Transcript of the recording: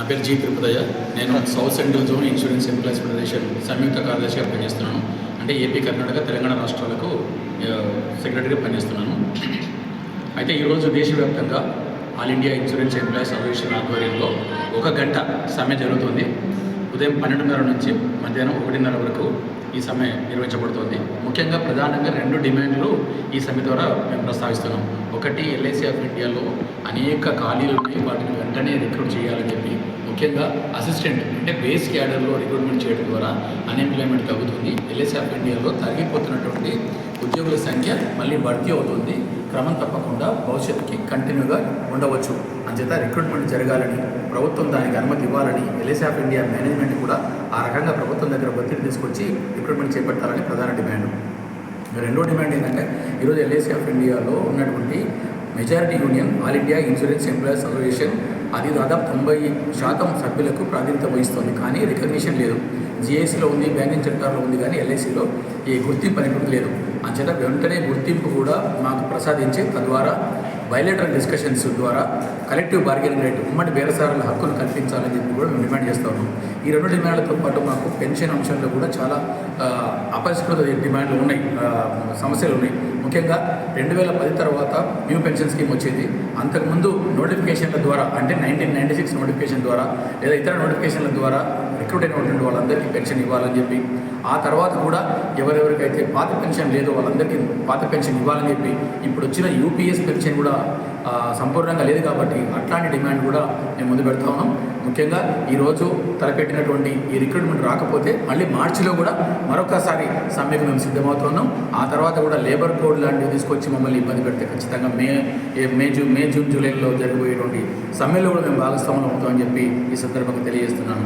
నా పేరు జీ తిరుపతయ్య. నేను South Central Zone Insurance Employees Federation సంయుక్త కార్యదర్శిగా పనిచేస్తున్నాను. అంటే ఏపీ, కర్ణాటక, తెలంగాణ రాష్ట్రాలకు సెక్రటరీగా పనిచేస్తున్నాను. అయితే ఈరోజు దేశవ్యాప్తంగా all India insurance employees association ఆధ్వర్యంలో 1 గంట సమ్మె జరుగుతుంది. ఉదయం 12:30 నుంచి మధ్యాహ్నం 1:30 వరకు ఈ సమ్మె నిర్వహించబడుతుంది. ముఖ్యంగా ప్రధానంగా 2 డిమాండ్లు ఈ సమ్మె ద్వారా మేము ప్రస్తావిస్తున్నాం. ఒకటి, ఎల్ఐసి ఆఫ్ ఇండియాలో అనేక ఖాళీలు ఉన్నాయి, వాటిని వెంటనే రిక్రూట్ చేయాలని చెప్పి, ముఖ్యంగా అసిస్టెంట్ అంటే బేస్ క్యాడర్లో రిక్రూట్మెంట్ చేయడం ద్వారా అన్ఎంప్లాయ్మెంట్ తగ్గుతుంది. ఎల్ఐసి ఆఫ్ ఇండియాలో తగ్గిపోతున్నటువంటి ఉద్యోగుల సంఖ్య మళ్ళీ భర్తీ అవుతుంది. క్రమం తప్పకుండా భవిష్యత్తుకి కంటిన్యూగా ఉండవచ్చు. అంచేత రిక్రూట్మెంట్ జరగాలని, ప్రభుత్వం దానికి అనుమతి ఇవ్వాలని ఎల్ఐసి ఆఫ్ ఇండియా మేనేజ్మెంట్ కూడా ఆ రకంగా ప్రభుత్వం దగ్గర ఒత్తిడి తీసుకొచ్చి రిక్రూట్మెంట్ చేపట్టాలని ప్రధాన డిమాండ్. రెండో డిమాండ్ ఏంటంటే, ఈరోజు ఎల్ఐసి ఆఫ్ ఇండియాలో ఉన్నటువంటి majority union all India insurance employees association, అది దాదాపు 90% సభ్యులకు ప్రాతినిధ్యం వహిస్తుంది. కానీ రికగ్నిషన్ లేదు. జిఐసిలో ఉంది, బ్యాంకింగ్ సెక్టార్లో ఉంది, కానీ ఎల్ఐసిలో ఈ గుర్తింపు అనేది లేదు. అంచేత వెంటనే గుర్తింపు కూడా మాకు ప్రసాదించి తద్వారా బయలేటరల్ డిస్కషన్స్ ద్వారా కలెక్టివ్ బార్గెనింగ్ రైట్, ఉమ్మడి బేరసారాల హక్కులు కల్పించాలని చెప్పి కూడా మేము డిమాండ్ చేస్తూ ఉన్నాం. ఈ 2 డిమాండ్లతో పాటు మాకు పెన్షన్ అంశంలో కూడా చాలా అపరిష్కృత డిమాండ్లు ఉన్నాయి, సమస్యలు ఉన్నాయి. ముఖ్యంగా 2010 తర్వాత న్యూ పెన్షన్ స్కీమ్ వచ్చింది. అంతకుముందు నోటిఫికేషన్ల ద్వారా, అంటే 1996 నోటిఫికేషన్ ద్వారా లేదా ఇతర నోటిఫికేషన్ల ద్వారా రిక్రూట్ అయినటువంటి వాళ్ళందరికీ పెన్షన్ ఇవ్వాలని చెప్పి, ఆ తర్వాత కూడా ఎవరెవరికైతే పాత పెన్షన్ లేదో వాళ్ళందరికీ పాత పెన్షన్ ఇవ్వాలని చెప్పి, ఇప్పుడు వచ్చిన యూపీఎస్ పెన్షన్ కూడా సంపూర్ణంగా లేదు. కాబట్టి అట్లాంటి డిమాండ్ కూడా మేము ముందు పెడతా ఉన్నాం. ముఖ్యంగా ఈరోజు తలపెట్టినటువంటి ఈ రిక్రూట్మెంట్ రాకపోతే మళ్ళీ మార్చిలో కూడా మరొకసారి సమ్మెకు మేము సిద్ధమవుతున్నాం. ఆ తర్వాత కూడా లేబర్ కోడ్ లాంటివి తీసుకొచ్చి మమ్మల్ని ఇబ్బంది పెడితే ఖచ్చితంగా మే జూన్ జూలైలో జరగబోయేటువంటి సమ్మెలో కూడా మేము భాగస్వాములు అవుతామని చెప్పి ఈ సందర్భంగా తెలియజేస్తున్నాను.